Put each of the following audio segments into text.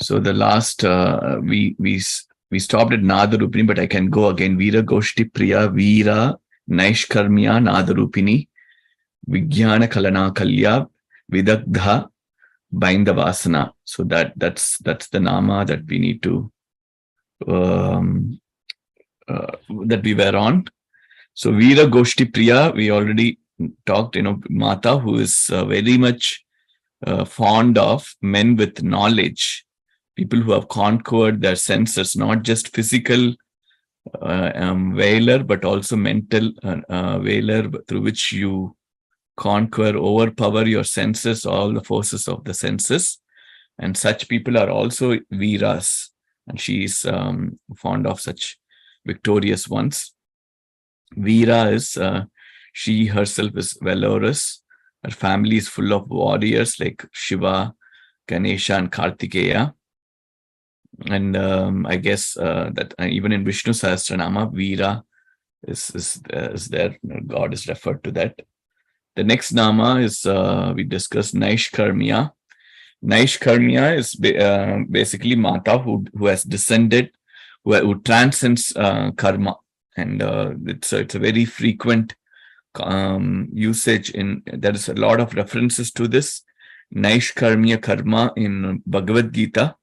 So the last we stopped at Nadarupini, but I can go again. Veera Goshti Priya Veera Naishkarmya Nadarupini Vijnana Kalana Kalya Vidagdha Bindavasana. So that's the nama that we need to um, that we were on. So Veera Goshti Priya, we already talked. Mata, who is very much fond of men with knowledge, people who have conquered their senses, not just physical valor, but also mental valor through which you conquer, overpower your senses, all the forces of the senses. And such people are also Veeras. And she is fond of such victorious ones. Veera is, she herself is valorous. Her family is full of warriors like Shiva, Ganesha, and Kartikeya. And I guess that even in Vishnu Sahasranama, Veera is there. God is referred to that. The next nama is, we discussed Naishkarmya. Naishkarmya is basically Mata who has descended, who transcends karma. And it's a very frequent usage there is a lot of references to this Naishkarmya karma in Bhagavad Gita,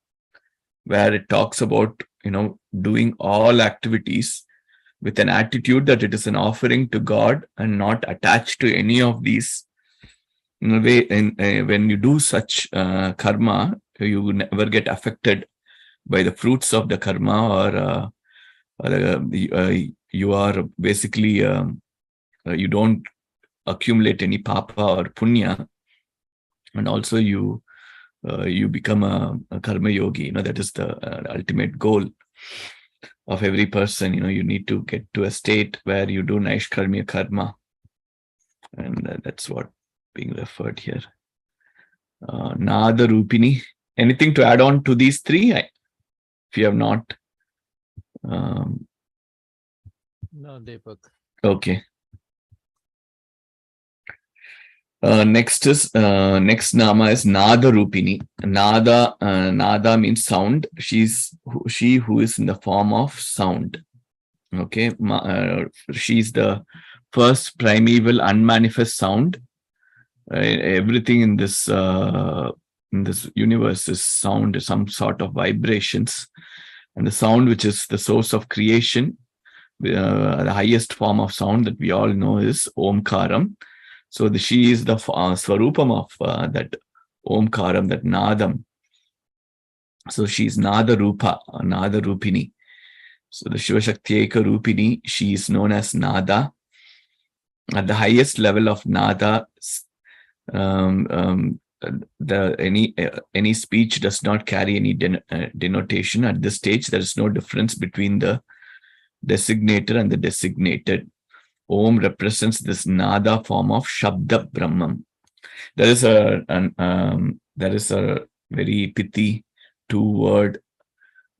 where it talks about doing all activities with an attitude that it is an offering to God and not attached to any of these. In a way, when you do such karma, you never get affected by the fruits of the karma, or you are basically you don't accumulate any papa or punya, and also you become a karma yogi. That is the ultimate goal of every person. You need to get to a state where you do Naishkarmya karma, and that's what being referred here. Nada Rupini. Anything to add on to these three? If you have not. No, Deepak. Okay. Next nama is Nada Rupini. Nada means sound. She who is in the form of sound. Okay, she's the first primeval unmanifest sound. Everything in this universe is sound, some sort of vibrations, and the sound, which is the source of creation, the highest form of sound that we all know is Omkaram. So she is the Swarupam of that Omkaram, that Nadam. So she is Nada Rupa, Nada Rupini. So the Shiva Shakti Eka Rupini, she is known as Nada. At the highest level of Nada, any speech does not carry any denotation. At this stage, there is no difference between the designator and the designated. Om represents this Nada form of Shabda Brahman. There is a very pithy 2-word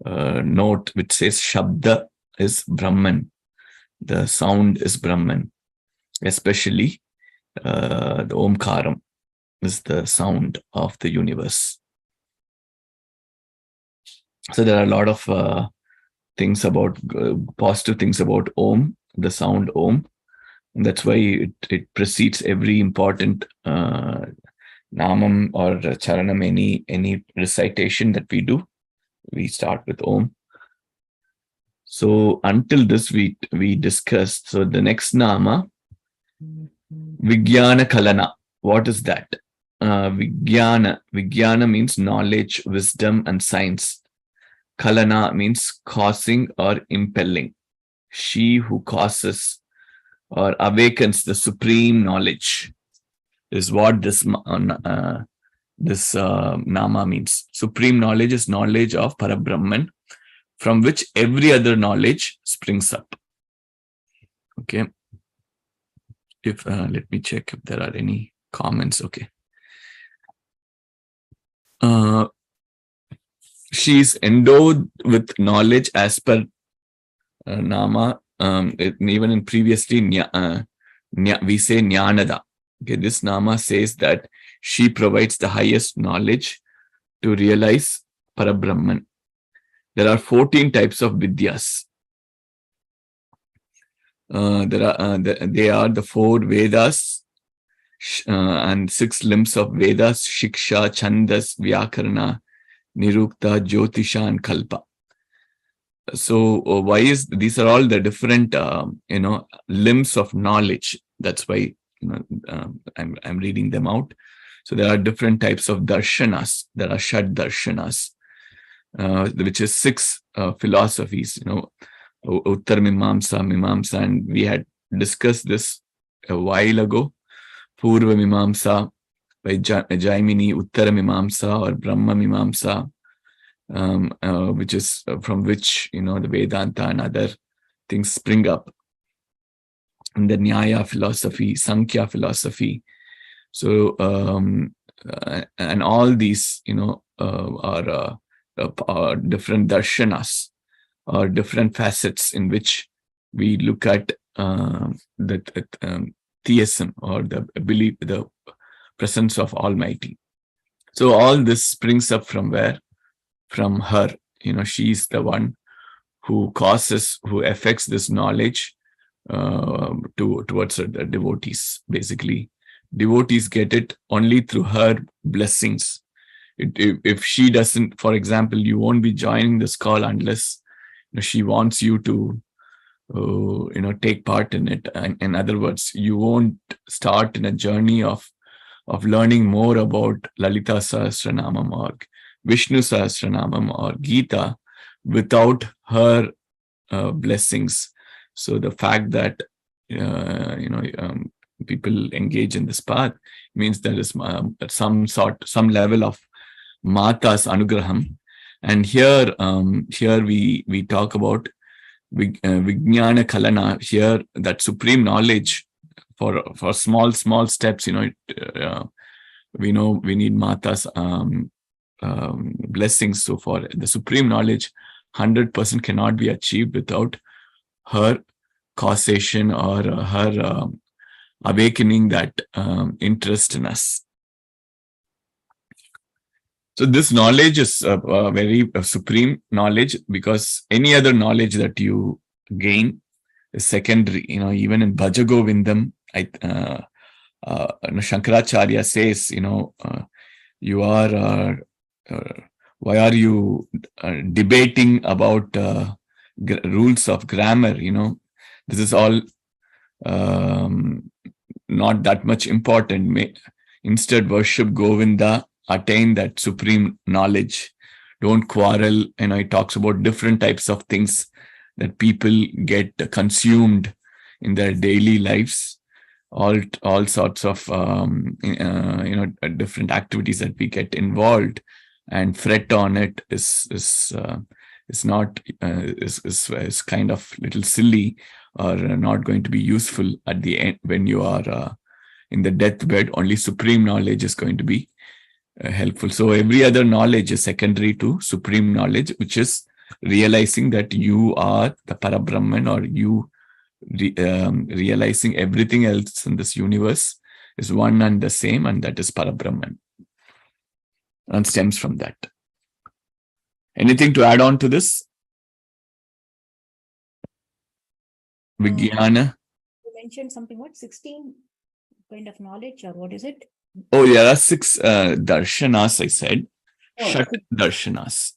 note which says Shabda is Brahman. The sound is Brahman. Especially the Omkaram is the sound of the universe. So there are a lot of things about positive things about Om, the sound Om. And that's why it precedes every important namam or charanam, any recitation that we do. We start with Om. So until this we discussed. So the next nama, Vijnana Kalana. What is that? Vijnana means knowledge, wisdom, and science. Kalana means causing or impelling. She who causes or awakens the supreme knowledge is what this nama means. Supreme knowledge is knowledge of Parabrahman, from which every other knowledge springs up. Okay. Let me check if there are any comments. Okay. She is endowed with knowledge as per nama. Even in previously, we say Jnanada. Okay, this nama says that she provides the highest knowledge to realize Parabrahman. There are 14 types of Vidyas. They are the 4 Vedas and 6 limbs of Vedas: Shiksha, Chandas, Vyakarana, Nirukta, Jyotisha, and Kalpa. So why is these are all the different limbs of knowledge? That's why I'm reading them out. So there are different types of darshanas. There are Shad darshanas, which is 6 philosophies. Uttar Mimamsa, Mimamsa, and we had discussed this a while ago. Purva Mimamsa by Jaimini, Uttara Mimamsa or Brahma Mimamsa, which is from which the Vedanta and other things spring up. And the Nyaya philosophy, Sankhya philosophy. So and all these are different darshanas or different facets in which we look at the theism or the belief, the presence of Almighty. So all this springs up from where? From her. She's the one who affects this knowledge towards the devotees. Basically, devotees get it only through her blessings. If she doesn't, for example, you won't be joining this call unless she wants you to take part in it. In other words, you won't start in a journey of learning more about Lalita Sahasranamam or Vishnu Sahasranamam or Gita without her blessings. So the fact that people engage in this path means there is some level of Mata's anugraham. And here we talk about Vijnana Kalana. Here, that supreme knowledge for small steps. We know we need Mata's blessings. So for the supreme knowledge, 100% cannot be achieved without her causation or her awakening that interest in us. So this knowledge is a very supreme knowledge, because any other knowledge that you gain is secondary. Even in Bhaja Govindam, Shankaracharya says, you are why are you debating about rules of grammar? This is all not that much important. Instead, worship Govinda, attain that supreme knowledge. Don't quarrel. It talks about different types of things that people get consumed in their daily lives. All sorts of different activities that we get involved and fret on it is kind of little silly or not going to be useful at the end. When you are in the deathbed, only supreme knowledge is going to be helpful. So every other knowledge is secondary to supreme knowledge, which is realizing that you are the Parabrahman, or you realizing everything else in this universe is one and the same, and that is Parabrahman, and stems from that. Anything to add on to this? Vijnana? You mentioned something, 16 kind of knowledge, or what is it? Oh, there are 6 darshanas, I said. Shat darshanas.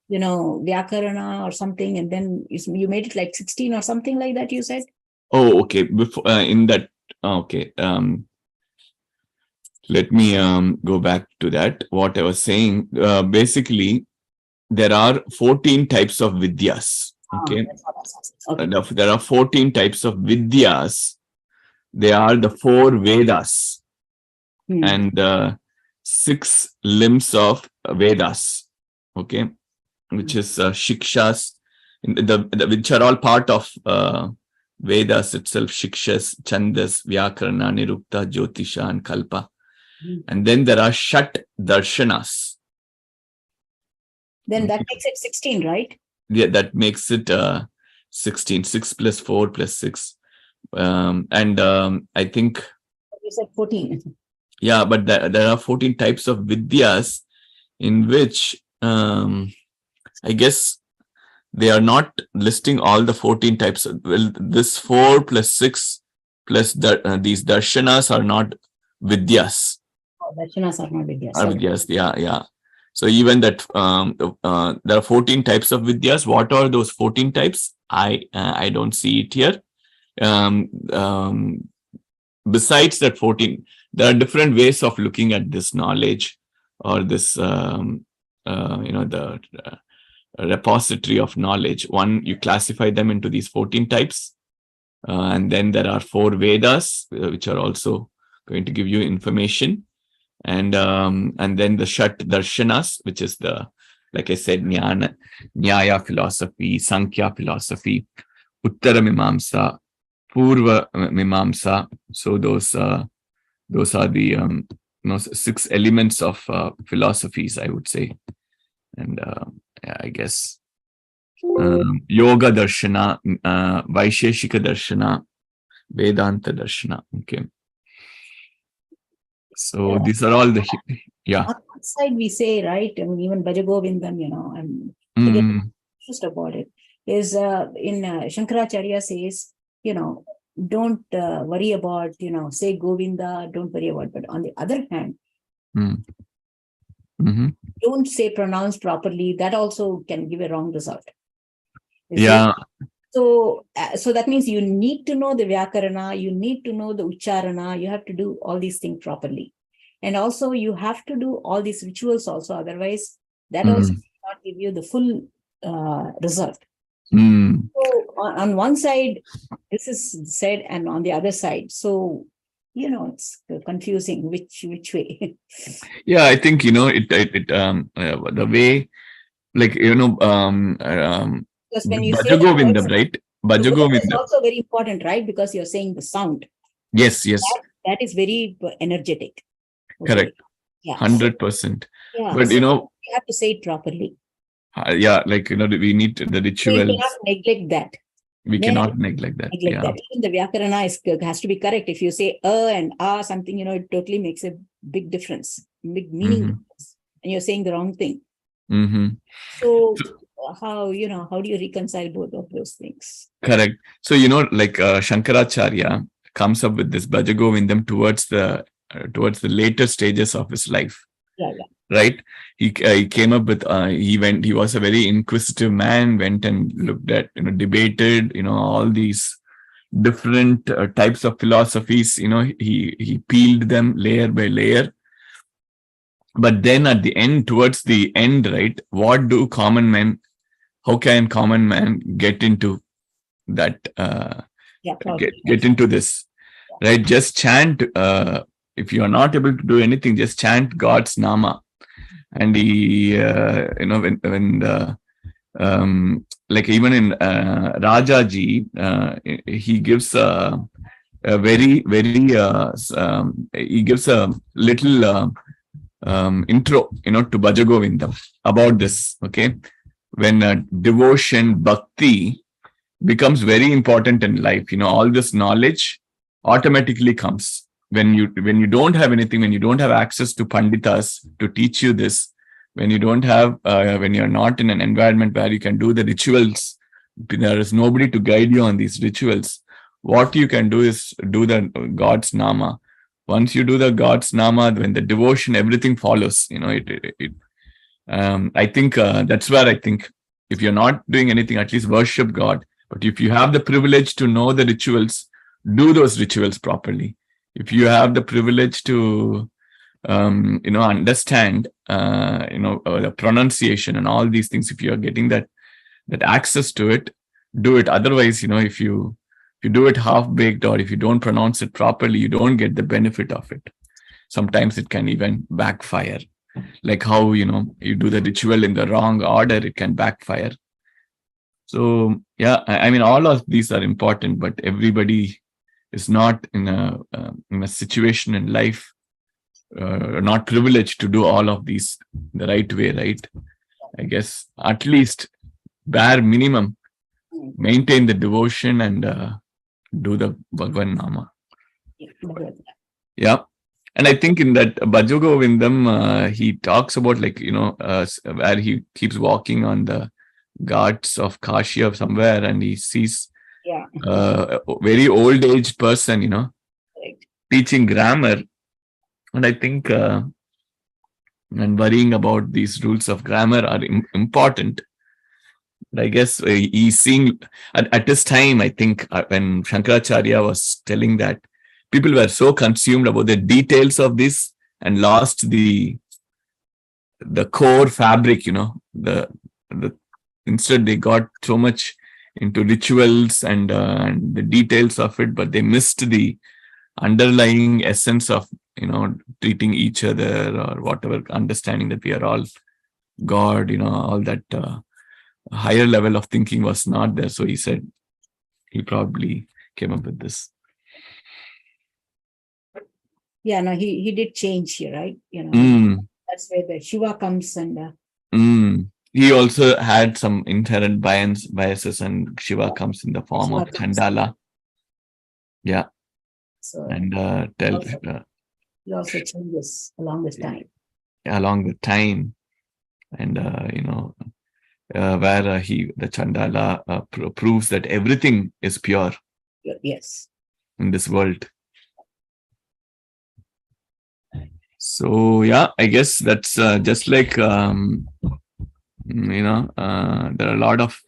Vyakarana or something, and then you made it like 16 or something like that, you said? Oh, okay. Before in that, okay. Let me go back to that. What I was saying, basically, there are 14 types of Vidyas. Okay. Okay. There are 14 types of Vidyas. They are the 4 Vedas and 6 limbs of Vedas. Okay. Which is Shikshas, which are all part of Vedas itself: Shikshas, Chandas, Vyakarana, Nirukta, Jyotisha, and Kalpa. And then there are Shat darshanas. Then that makes it 16, right? Yeah, that makes it 16. 6 plus 4 plus 6. And I think... You said 14. Yeah, but there are 14 types of Vidyas in which I guess they are not listing all the 14 types. Well, this 4 plus 6 plus these darshanas are not vidyas. Oh, darshanas are not Vidyas. Are Okay. vidyas, yeah. So even that there are 14 types of vidyas. What are those 14 types? I don't see it here. Besides that 14, there are different ways of looking at this knowledge or this the repository of knowledge. One, you classify them into these 14 types, and then there are 4 Vedas, which are also going to give you information, and then the Shat Darshanas, which is the, like I said, Nyaya philosophy, Sankhya philosophy, Uttara Mimamsa, Purva Mimamsa. So those are the 6 elements of philosophies, I would say, and I guess Yoga Darshana, Vaisheshika Darshana, Vedanta Darshana. Okay, so these are all the On one side, we say, right, I mean, even Bhajagovindam, I'm just about it, is in Shankaracharya says, don't worry about, say Govinda, don't worry about, but on the other hand, don't say pronounce properly, that also can give a wrong result. So that means you need to know the Vyakarana, you need to know the Ucharana, you have to do all these things properly. And also you have to do all these rituals also, otherwise that also will not give you the full result. So on one side, this is said, and on the other side, so it's confusing which way. Yeah, I think the way, like because when you say Bhajagovindam, right? the word is Bhajagovindam. also very important, right? Because you're saying the sound. Yes. That is very energetic. Okay. Correct. Yeah. 100%. Yeah. But you have to say it properly. We need the rituals. So you cannot neglect that. We cannot neglect that. Even the Vyakarana has to be correct. If you say and something, it totally makes a big difference, big meaning difference, and you're saying the wrong thing. So how do you reconcile both of those things? Correct. So like Shankaracharya comes up with this Bhajagovindam towards the later stages of his life. Right. He came up with he was a very inquisitive man, went and looked at debated all these different types of philosophies. He peeled them layer by layer. But then at the end, towards the end, right, what do common men, how can common man get into that, get into this, right? Just chant, if you are not able to do anything, just chant God's Nama. And he, when the, like even in Rajaji, he gives a very, very, he gives a little intro, to Bhajagovindam about this. Okay, when devotion, bhakti becomes very important in life, all this knowledge automatically comes. When you don't have anything, when you don't have access to panditas to teach you this, when you don't have, when you're not in an environment where you can do the rituals, there is nobody to guide you on these rituals. What you can do is do the God's Nama. Once you do the God's Nama, when the devotion, everything follows. I think that's where I think if you're not doing anything, at least worship God. But if you have the privilege to know the rituals, do those rituals properly. If you have the privilege to, understand, the pronunciation and all these things, if you are getting that access to it, do it. Otherwise, if you do it half-baked or if you don't pronounce it properly, you don't get the benefit of it. Sometimes it can even backfire. Like how, you do the ritual in the wrong order, it can backfire. So, yeah, I mean, all of these are important, but everybody is not in a situation in life, not privileged to do all of these the right way, right? I guess at least bare minimum, maintain the devotion and do the Bhagwan Nama. Yeah. And I think in that Bhajo Govindam, he talks about like, where he keeps walking on the ghats of Kashi or somewhere, and he sees Yeah, a very old aged person, correct. teaching grammar. And I think and worrying about these rules of grammar are important. But I guess he's seeing at this time, I think, when Shankaracharya was telling that, people were so consumed about the details of this and lost the core fabric, the instead they got so much into rituals and the details of it, but they missed the underlying essence of, treating each other or whatever, understanding that we are all God, all that higher level of thinking was not there. So he said he probably came up with this. Yeah, no, he did change here, right? Mm, That's where the Shiva comes and He also had some inherent biases, and Shiva comes in the form Shiva of comes. Chandala. Yeah, So and also, he also changes along with time. along with time, and where the Chandala proves that everything is pure Yes. in this world. So yeah, I guess that's just like there are a lot of.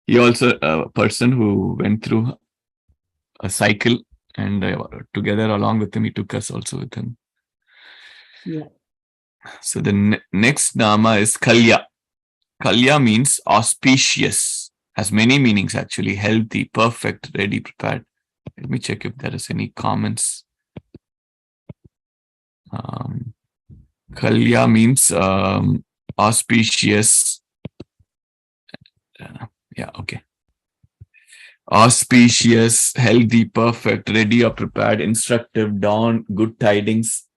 He also a person who went through a cycle, and together along with him, he took us also with him. Yeah. So the next nama is Kalya. Kalya means auspicious. Has many meanings actually. Healthy, perfect, ready, prepared. Let me check if there is any comments. Kalya means auspicious. Yeah, okay. Auspicious, healthy, perfect, ready or prepared, instructive, dawn, good tidings.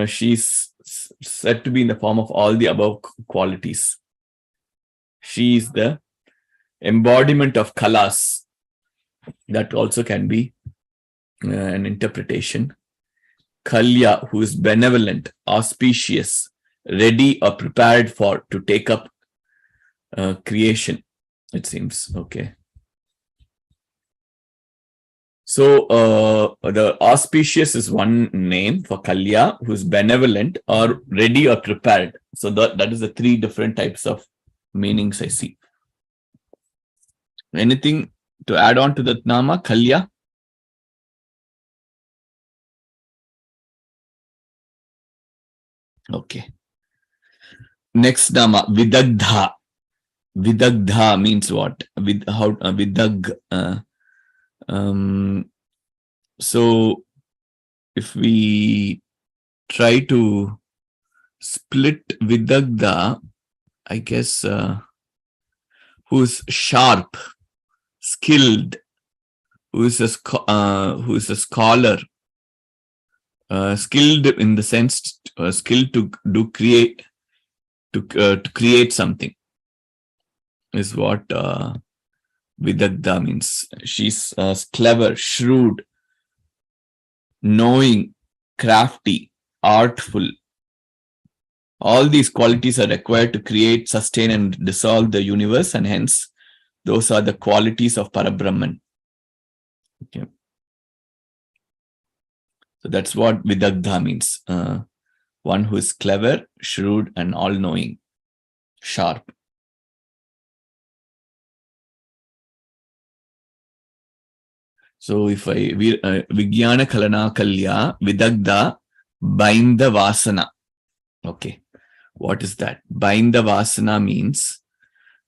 She's said to be in the form of all the above qualities. She is the embodiment of kalas. That also can be an interpretation. Kalya, who is benevolent, auspicious, ready or prepared to take up creation, it seems. Okay. So the auspicious is one name for Kalya, who is benevolent or ready or prepared. So that is the three different types of meanings I see. Anything to add on to that nama, Kalya? Okay. Next nama, Vidagdha. Vidagdha means what? Vidag. So if we try to split Vidagdha, I guess who's sharp, skilled, who is a scholar, skilled in the sense skilled to create to create something is what Vidagdha means. She's clever, shrewd, knowing, crafty, artful. All these qualities are required to create, sustain, and dissolve the universe, and hence those are the qualities of Parabrahman. Okay. So that's what Vidagdha means. One who is clever, shrewd, and all-knowing, sharp. So if Vijnana Kalana Kalya, Vidagdha, bind the Vasana. Okay. What is that? Bind the Vasana means,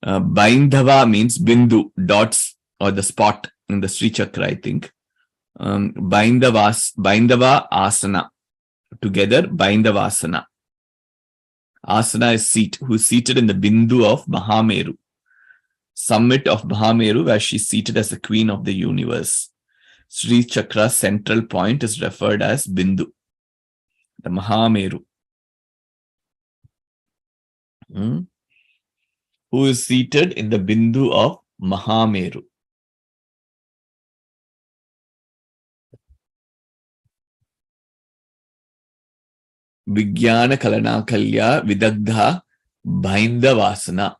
Bindava means Bindu, dots, or the spot in the Sri Chakra, I think. Bindava Asana. Together, Bindavasana. Asana is seat, who is seated in the Bindu of Mahameru. Summit of Mahameru, where she is seated as the queen of the universe. Sri Chakra's central point is referred as Bindu, the Mahameru. Who is seated in the Bindu of Mahameru. Vijnana Kalana Kalya Vidagdha Bhainda Vasana.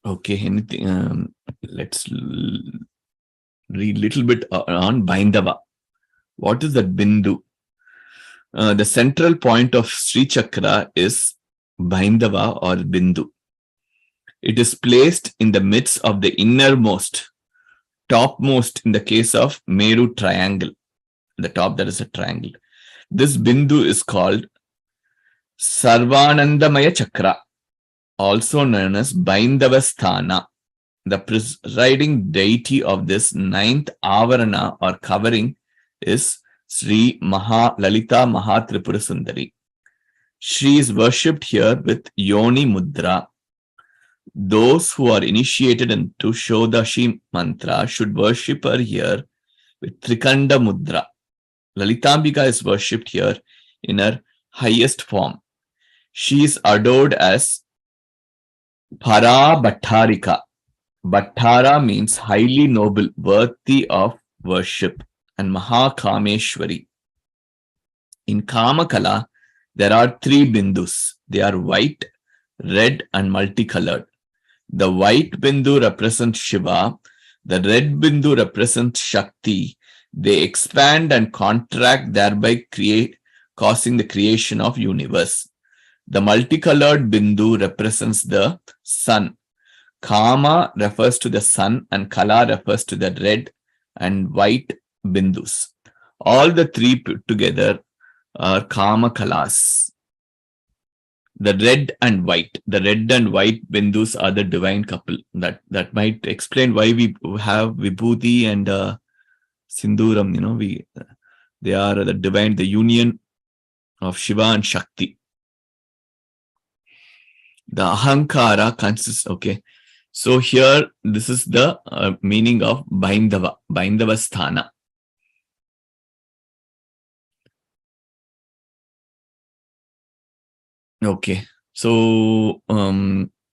Okay, anything? Let's read a little bit on Bhaindava. What is that Bindu? The central point of Sri Chakra is Bhaindava or Bindu. It is placed in the midst of the innermost, topmost in the case of Meru triangle. The top, that is a triangle. This Bindu is called Sarvanandamaya Chakra, also known as Bhaindavasthana. The presiding deity of this ninth avarana or covering is Sri Lalitha Mahatripura Sundari. She is worshipped here with Yoni Mudra. Those who are initiated into Shodashi mantra should worship her here with Trikanda Mudra. Lalitambika is worshipped here in her highest form. She is adored as Para Bhattarika. Bhattara means highly noble, worthy of worship, and Mahakameshwari. In Kamakala, there are three bindus. They are white, red, and multicolored. The white bindu represents Shiva. The red bindu represents Shakti. They expand and contract, thereby causing the creation of universe. The multicolored bindu represents the sun. Kama refers to the sun and Kala refers to the red and white bindus. All the three put together are Kama Kalas. The red and white bindus are the divine couple. That might explain why we have Vibhuti and Sinduram. They are the divine, the union of Shiva and Shakti. The Ahankara consists, okay. So here, this is the meaning of Bhaindava Sthana. Okay, so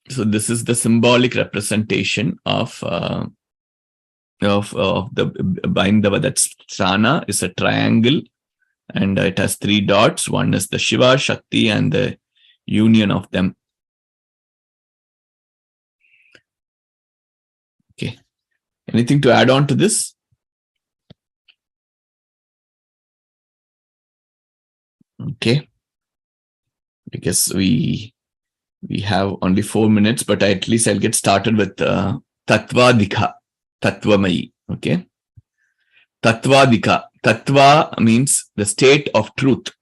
this is the symbolic representation of the Bhaindava. That Sthana is a triangle, and it has three dots. One is the Shiva, Shakti, and the union of them. Okay. Anything to add on to this? Okay. I guess we have only 4 minutes, but at least I'll get started with Tattvadika, Tattvamayi. Okay. Tattvadika. Tattva means the state of truth.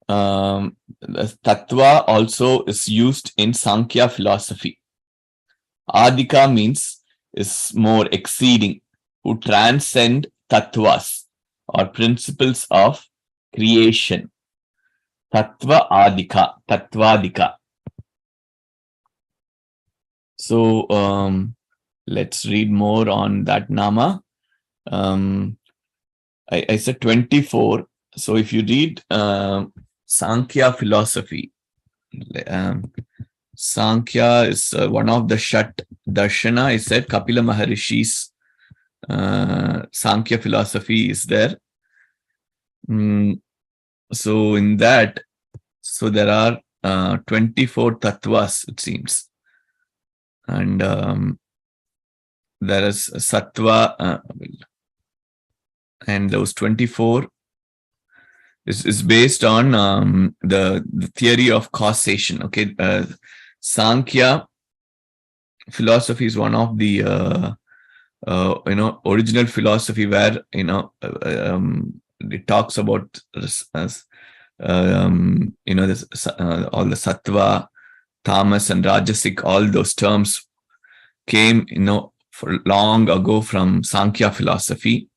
Tattva also is used in Sankhya philosophy. Adika means is more exceeding, who transcend tattvas or principles of creation. Tattva Adika, Tattvadika. So let's read more on that Nama. I said 24. So if you read Sankhya philosophy, Sankhya is one of the Shat Darshana. I said Kapila Maharishi's Sankhya philosophy is there. So in that, so there are 24 tattvas, it seems. And there is sattva, and those 24 is based on the theory of causation. Okay, Sankhya philosophy is one of the original philosophy where it talks about this all the sattva, tamas, and rajasic. All those terms came for long ago from Sankhya philosophy,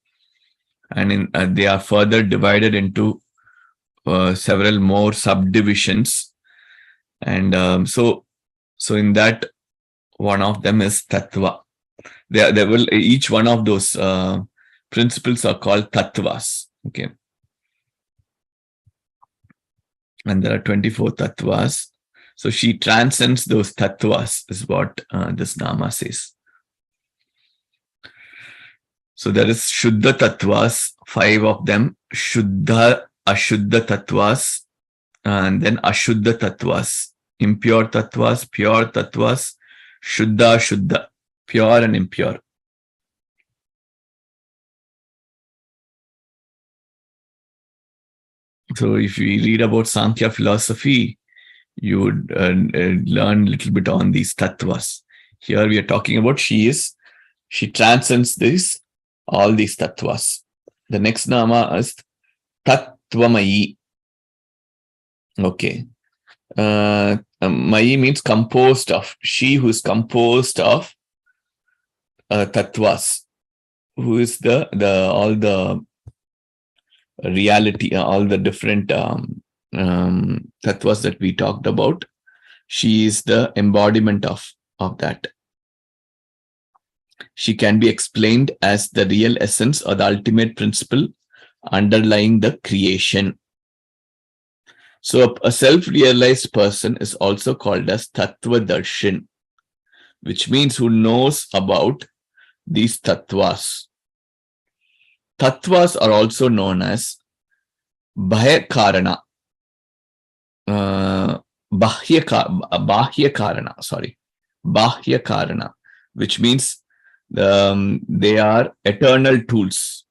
and they are further divided into several more subdivisions. And so in that, one of them is tattva. There will, each one of those principles are called tattvas. Okay, and there are 24 tattvas. So she transcends those tattvas, is what this Nama says. So there is Shuddha Tattvas, 5 of them, Shuddha, Ashuddha Tattvas, and then Ashuddha Tattvas, impure Tattvas, pure Tattvas, Shuddha, Ashuddha, pure and impure. So if we read about Sankhya philosophy, you would learn a little bit on these tattvas. Here we are talking about she transcends all these tattvas. The next nama is Tattvamayi. Okay. Mayi means composed of. She who is composed of tattvas, who is the all the reality, all the different tattvas that we talked about. She is the embodiment of that. She can be explained as the real essence or the ultimate principle underlying the creation. So a self-realized person is also called as Tattvadarshan, which means who knows about these tattvas. Tattvas are also known as Bahya Karana. Bahya Karana, which means they are eternal tools,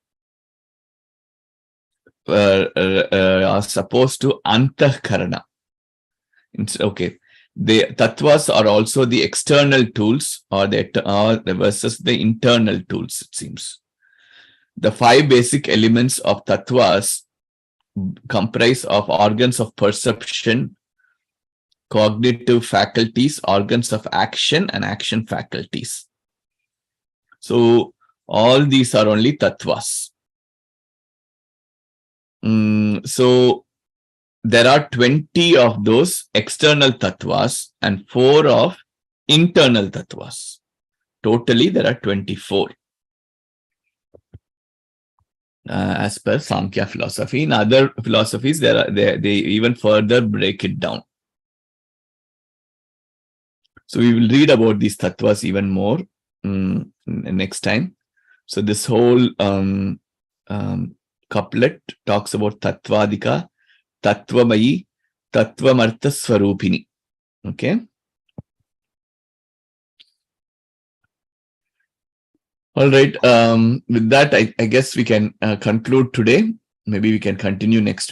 as opposed to Antahkarana. Okay, the tattvas are also the external tools, or versus the internal tools, it seems. The 5 basic elements of tattvas comprise of organs of perception, cognitive faculties, organs of action, and action faculties. So all these are only tattvas. So there are 20 of those external tattvas and 4 of internal tattvas. Totally, there are 24. As per Sankhya philosophy. In other philosophies, they even further break it down. So we will read about these tattvas even more next time. So this whole couplet talks about Tattvadika, Tattvamayi, Tattvamartha Swarupini. Okay. All right. With that, I guess we can conclude today. Maybe we can continue next week.